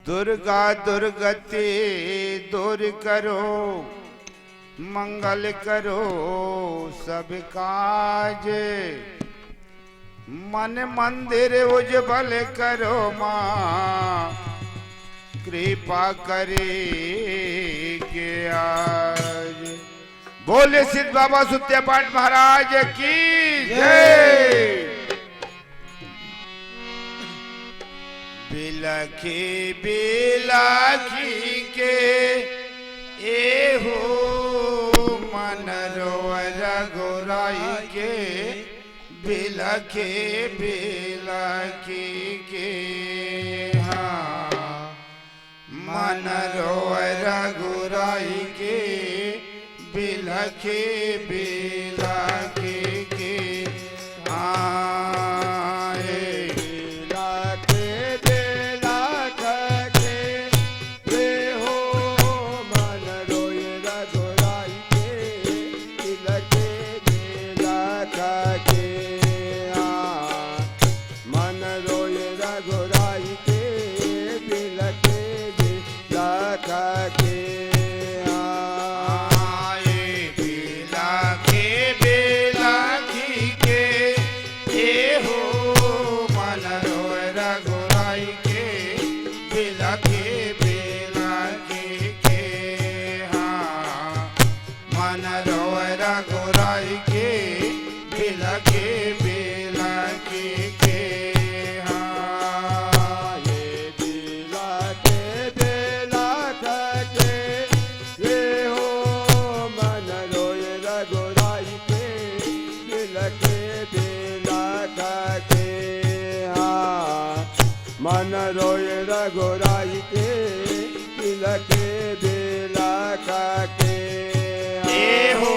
दुर्गा दुर्गति दूर करो, मंगल करो सब काज। मन मंदिर उज्जवल करो माँ, कृपा करे के आज। बोले सिद्ध बाबा सुत्या पाठ महाराज की जय। बिलखी बिलखी के एहो मन रोए रघुराई के, बिलखी बिलखी के हाँ मन रोए रघुराई के, बिलखी बिलखी के हाँ। मन रोए रघुराई के, बिलखे बिलखा के हो मन रोए रघुराई के, बिलखे बिलखे के हाँ मन रोए रघुराई के, बिलखे बिलखे के हो मन रोए रघुराई के, बिलखे मन रोए रघुराई के, बिलखे बिलखा के हो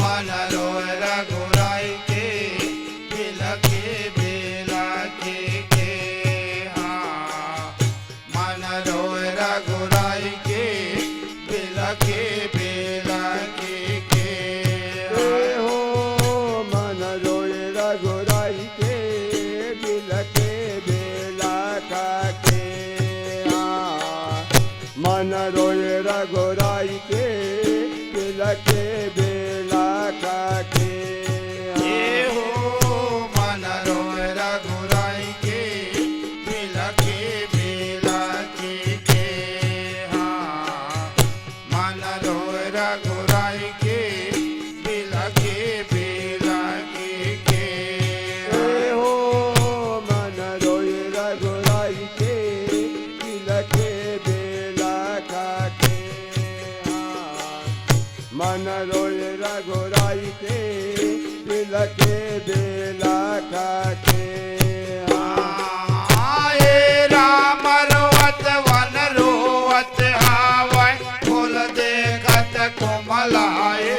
मन रोए रघुराई के, बिलखे बिलखे के हाँ मन रोए रघुराई के, बिलखे बिलखे के हो मन रोए रघुराई के, बिलखे मन रोए रघुराई के, बिलखे बिलखा के आए राम रोवत वन रोवत हावै, फूल देखत कोमलाए।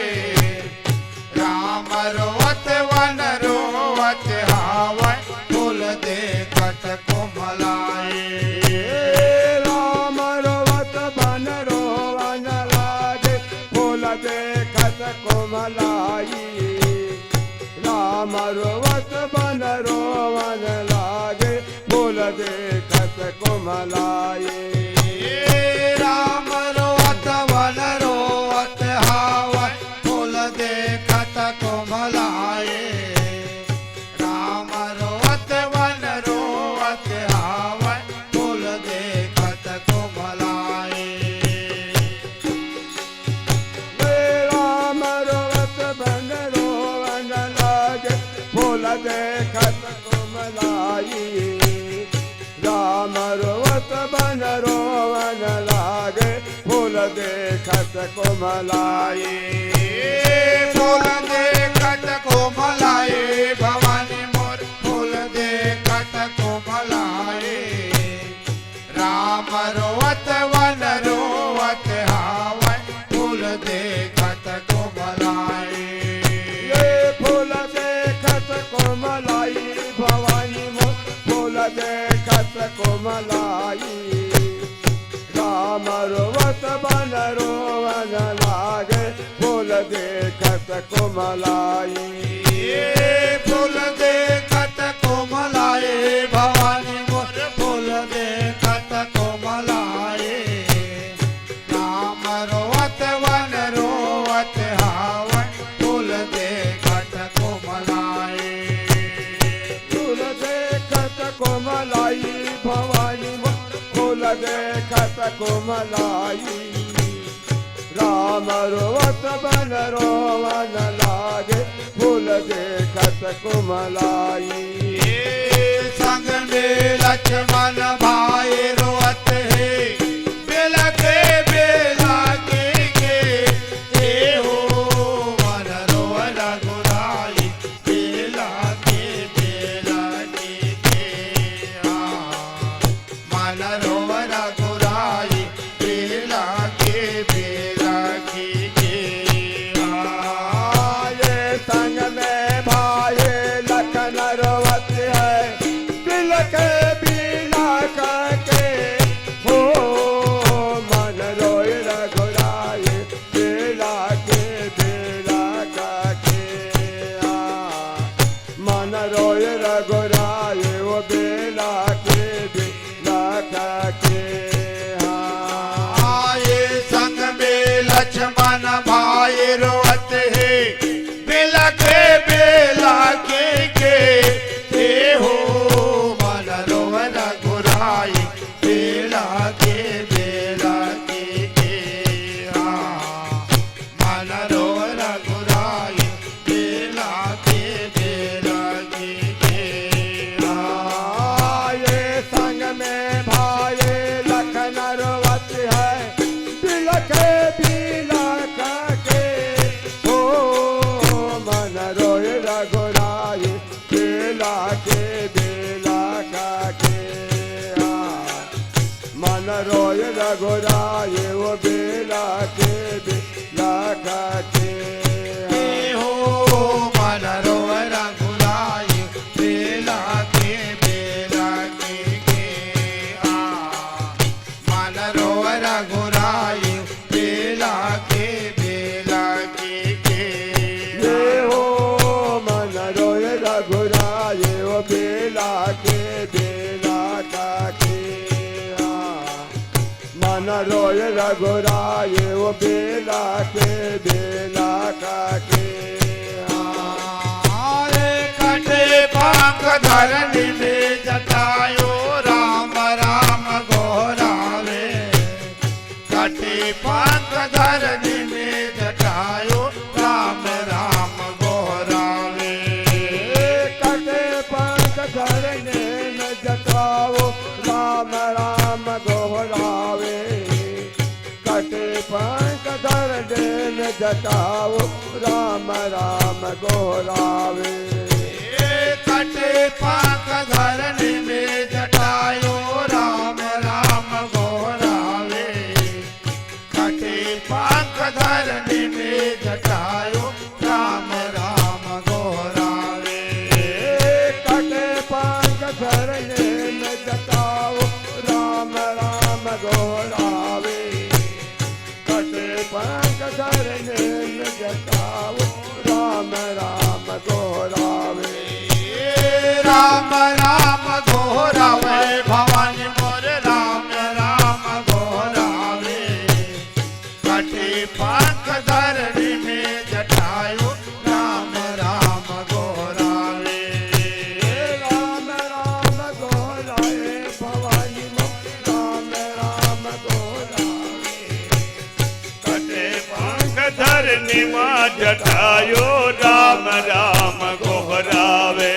राम रोवत वन रोवत हावै, फूल देखत कोमलाए। राम रोवत वन रोवन लागे, फूल देखत कोमलाई। राम रोवत वन रोवन लागे, फूल देखत कोमलाई। राम रोवत वन रोवत हावै, फूल देखत कोमलाई। राम रोवत वन रोवत हावै, फूल देखत कोमलाई। फूल देखत कोमलाई। राम रोवत वन रोवन लागे, फूल देखत कोमलाई। फूल देखत कोमलाई भवानी मोर, फूल देखत कोमलाई। राम रोवत वन रोवत हावै, फूल देखत कोमलाई। फूल देखत कोमलाई भवानी मोर, फूल देखत कोमलाई। राम रोवत वन रोवन लागे, फूल देखत कोमलाई। फूल देखत कोमलाई भवानी मोर, फूल देखत कोमलाई। देखत कुमलाई राम रोवत बन रोवन लागे फूल देखत कुमलाई संग में लक्ष्मण भाई रोवत है बेला के ए हो मन रोवन गुराई बेला के मन रोवन गुराई बेला के ये संग में भाई लखन रोवत है दिल के बीला के हो मन रोय रघुराई बेला के मन रोय रघुराई वो बेला के आए संग में लक्ष्मण भाई रोवत है बेला के हे हो मन रोवन गुराई बेला के मन रोवन गुराई बेला के ये संग में भाई लखन रोवत है दिल के बीला के हो मन रोय रघुराई बेला के मन रोय रघुराई वो बेला के हे हो मन रोवन गुराई बेला के मन रोवन गुराई बेला के ये हो मन रोय रघुराई वो बेला के मन रोय रघुराई वो बेला के आए कटे पाक धरनी में जटायो राम राम गोरावे कटे पाक धरनी में जटायो राम राम गोरावे कटे पंख धरने में जटाओ राम राम गोहरावे कटे पंख धरने में जटाओ राम राम गोहरावे कटे पाक धरनी में जटायो राम राम गोरावे कटे पाक धरनी में जटायो राम राम गोरावे कटे पंख धरने में जटाओ राम राम गोहरावे कटे पंख धरने में जटाओ राम राम गोहरावे राम राम गोरावे भवानी मोर राम राम गोरावे कटे पाक धरनी में जटायो राम राम गोरावे राम राम गोहरावे भवानी राम राम गोहरावे कटे पंख धरनी मां जटायो राम राम गोहरावे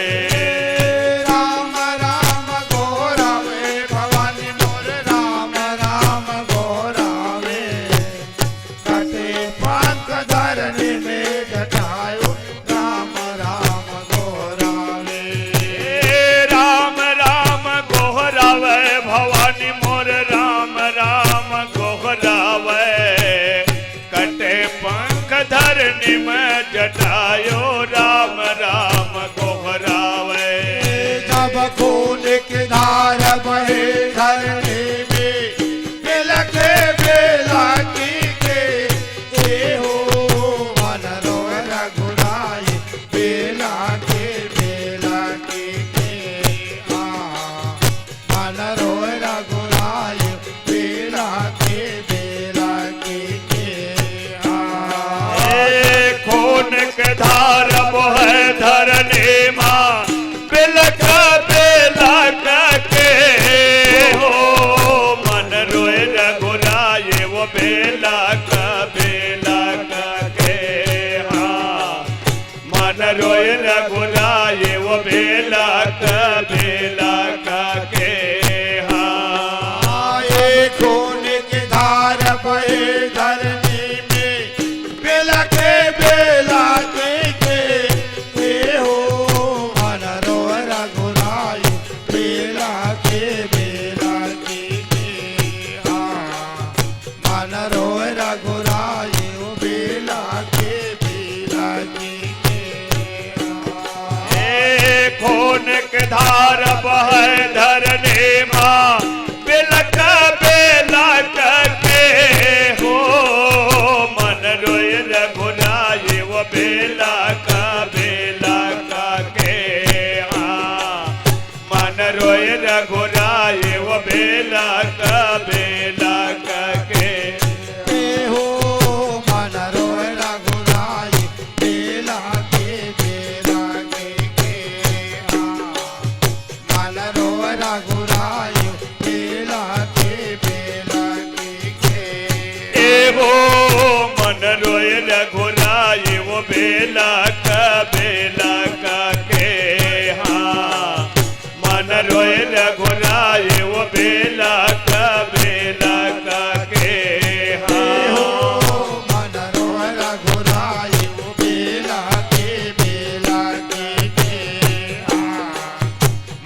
राम राम गोरावे भवानी मोर राम राम गोरावे कटे पाक धरनी में जटायो राम राम गोरावे राम राम गोहरावे भवानी मोर राम राम गोहरावे कटे पंख धरनी में जटायो राम राम गोहरावे जब खून की धार बहे धरनी में बिलखे बेला के ए हो मन रोवन गुराई बेला के मन रोवन गुराई बेला के खून के धार मोह धरनी मां बिलख बेलख के हो मन बेला के हाँ मन रोए रघुराए वो बेला के हाँ ये खून की धार बहे धरनी में बेला के हो मन रोए रघुराई बेला के हाँ मन रोए रघुराई वो बेला के खून के धार बहे धरने माँ बिलक बेला के हो मन रोए रघुराए वो बेला के हाँ मन रोए रघुराए वो बेला के हो मन रोए रघुराई बेला के मन रोए रघुराई बेला के एवो मन रोए रघुराए वो बेला के हाँ मन रोए रघुराए वो बेला के हाँ मन रोए रघुराई बेला के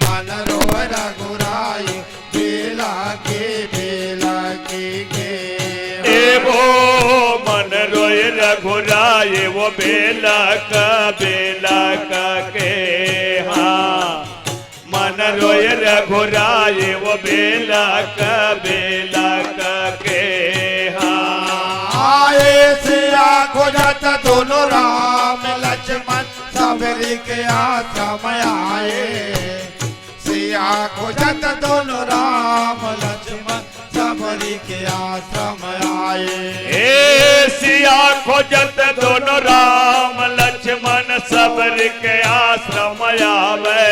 मन रोए रघुराई बेला के एवो मन रोए रघुराए वो बेला के हाँ मन रोए रघुराए वो बेला के हाँ आए सिया खोजत दोनों राम लक्ष्मण सबरी के आश्रम आए सिया खोजत दोनों राम लक्ष्मण सबरी के आश्रम आए सिया खोजत दोनों राम लक्ष्मण सबर के आश्रम आवे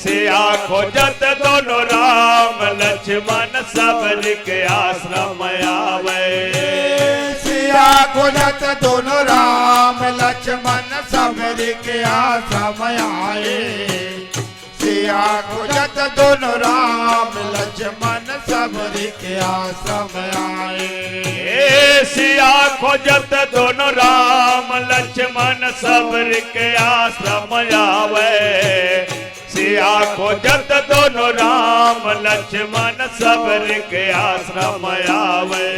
सिया खोजत दोनों राम लक्ष्मण सबर के आश्रम आवे सिया खोजत दोनों राम लक्ष्मण सबरी के आश्रम आए सिया खोजत दोनों राम लक्ष्मण सबरी के आश्रम आए सिया खोजत दोनों राम लक्ष्मण सबर के आश्रम आवे सिया खोजत दोनों राम लक्ष्मण सबर के आश्रम आवे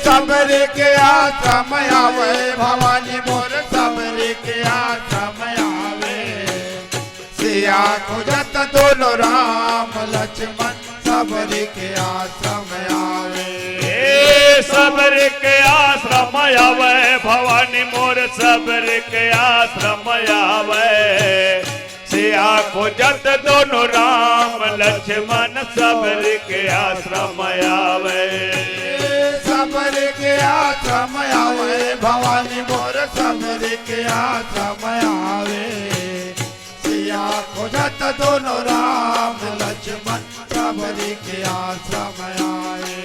सबर के आश्रम आवे भवानी मोर सबर के आश्रम आवे सिया खोजत दोनों राम लक्ष्मण सबर के आश्रम आवे सबर के आश्रम आवे भवानी मोर सबर के आश्रम आवे सिया खोजत दोनों राम लक्ष्मण सबर के आश्रम आवे सबर के आश्रम आवे भवानी मोर सबर के आश्रम आवे सिया खोजत दोनों राम लक्ष्मण सबर के आश्रम आवे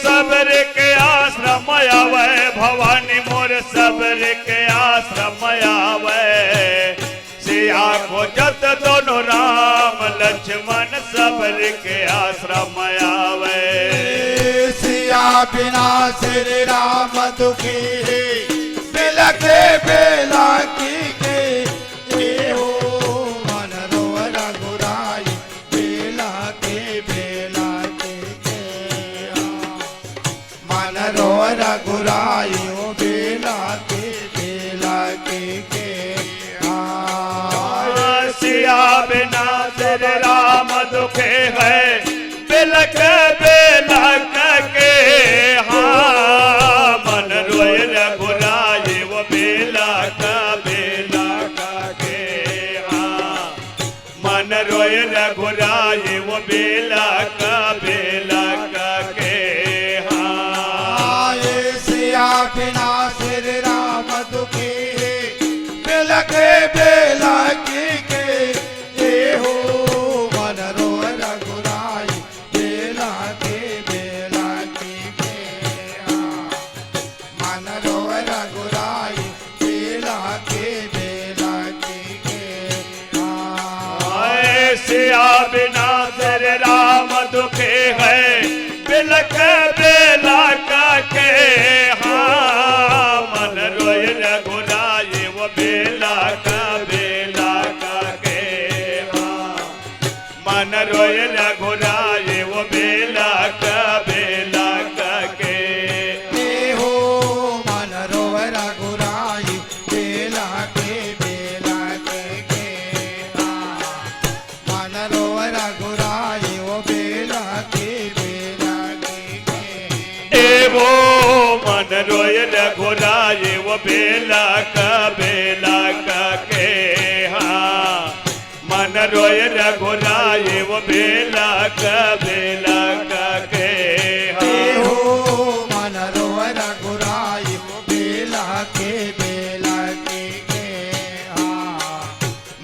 सबर के आश्रम आवे भवानी मोर सबर के आश्रम आवे सिया खोजत दोनों राम लक्ष्मण सबर के आश्रम आवे सिया बिना श्री राम दुखी बिलके बेला की के हो मन रोए रघुराई बेला के मन रोए रघुराई ओ बेला के सिया बिना तेरे राम दुखे है बिलक बेलक के हाँ मन रोए रघुराए वो बेलक के हाँ मन रोए रघुराए वो बेलक के हाँ सिया बिना श्री राम दुखी बिलके बेला की के हो मन रोए रघुराई बेला के मन रोय रघुराई वो बेला के हाँ मन रोय रघुराई वो बेला के हाँ हो मन रोय रघुराई वो बेला के हाँ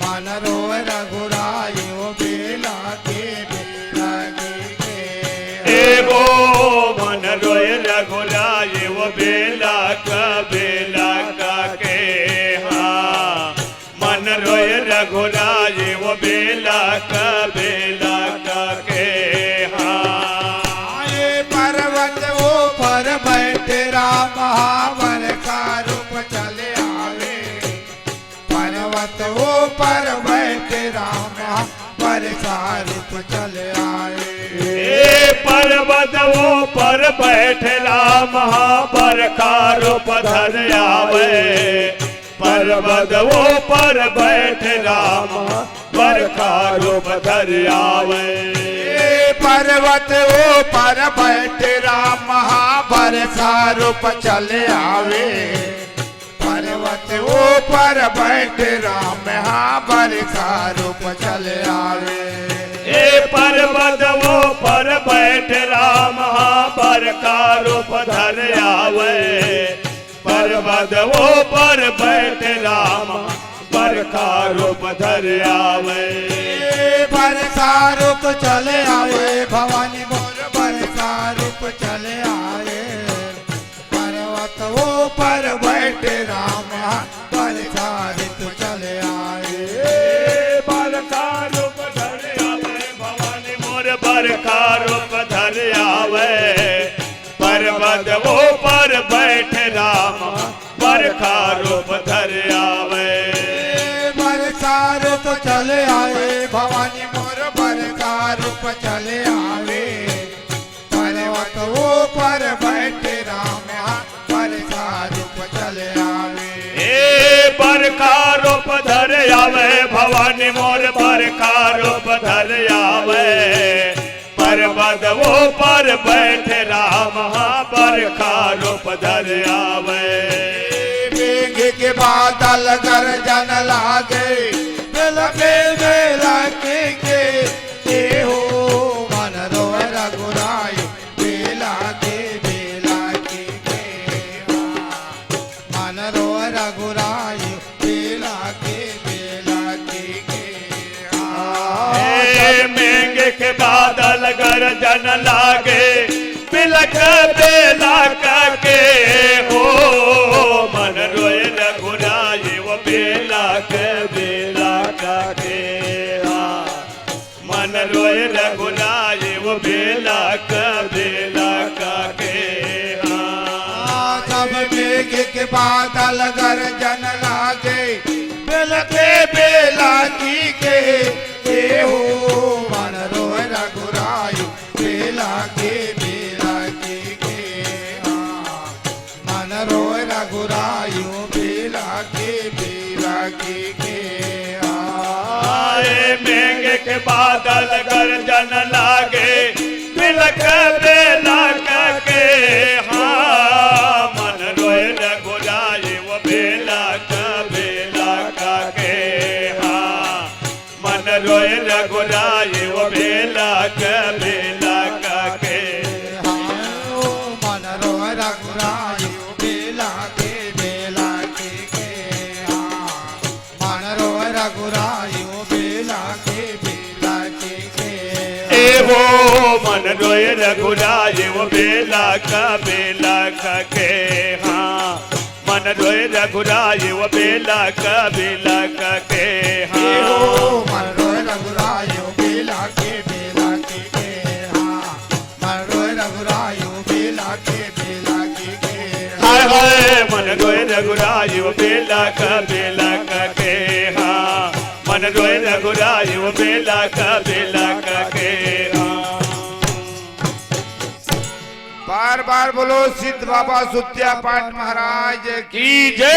मन रोय रघुराई वो बेला के वो मन रोय रघुराई वो बेला के हाँ मन रोय रघुराई वो बेला के हाँ ये पर्वत वो पर बैठे राम महावर का रूप चले आवे पर्वत वो पर बैठे राम महावर का रूप चले आवे पर्वत वो पर बैठला महाबर का रूप धर आवे पर्वत वो पर बैठला महाबर का रूप धर आवे पर्वत वो पर बैठे राम महाबर का रूप चले आवे पर्वत वो पर बैठे राम महाबर का रूप चले आवे पर्वत वो पर बैठ राम महाबर का रूप धर आवे पर्वत वो पर बैठ राम बर का रूप धर आवे बर का रूप चले आवे भवानी मोर बर का रूप चले आवे पर्वत वो पर बैठ राम बर का रूप चले आवे बर का रूप बर का रूप धर आवे पर्वत वो पर बैठ राम बर का रूप धर आवे बर का रूप चले आवे भवानी मोर बर का रूप चले आवे पर्वत वो पर बैठ राम बर का रूप चले आवे बर का रूप धर आवे भवानी मोर बर का रूप धर आवे पर्वत वो पर बैठ राम बर का रूप धर आवे मेघ के बादल गरजन लागे लगे बेला के हो मन रोय रघुराई बेला के मन रोय रघुराई बेला के मेघ के बादल गरजन लागे बिलक बेला के हो मन रोय रघुराई वो बेला के हाँ मन रोय रघुराई वो बेला के हाँ सब मेघ के बादल गरजन लागे बिलके बेला के हो मन रोय रघुराई बेला के हाँ मन रोय रघुराई बेला के आए मेघ के बादल गरजन लागे बिलक बेला के हाँ मन रोय रघुराई वो बेला के हाँ मन रोय रघुराई वो बेला के मन रोय रघुराई बेला के हाँ मन रोय रघुराई बेला के वो मन रोय रघुराई वो बेला के हाँ मन रोय रघुराई वो बेला के हाँ मन रोय रघुराई बेला के हाँ मन रोय रघुराई बेला के हाय हाय मन रोय रघुराई वो बेला के हाँ मन रोय रघुराई वो बेला के हाँ बार बार बोलो सिद्ध बाबा सुत्या पाठ महाराज की जय।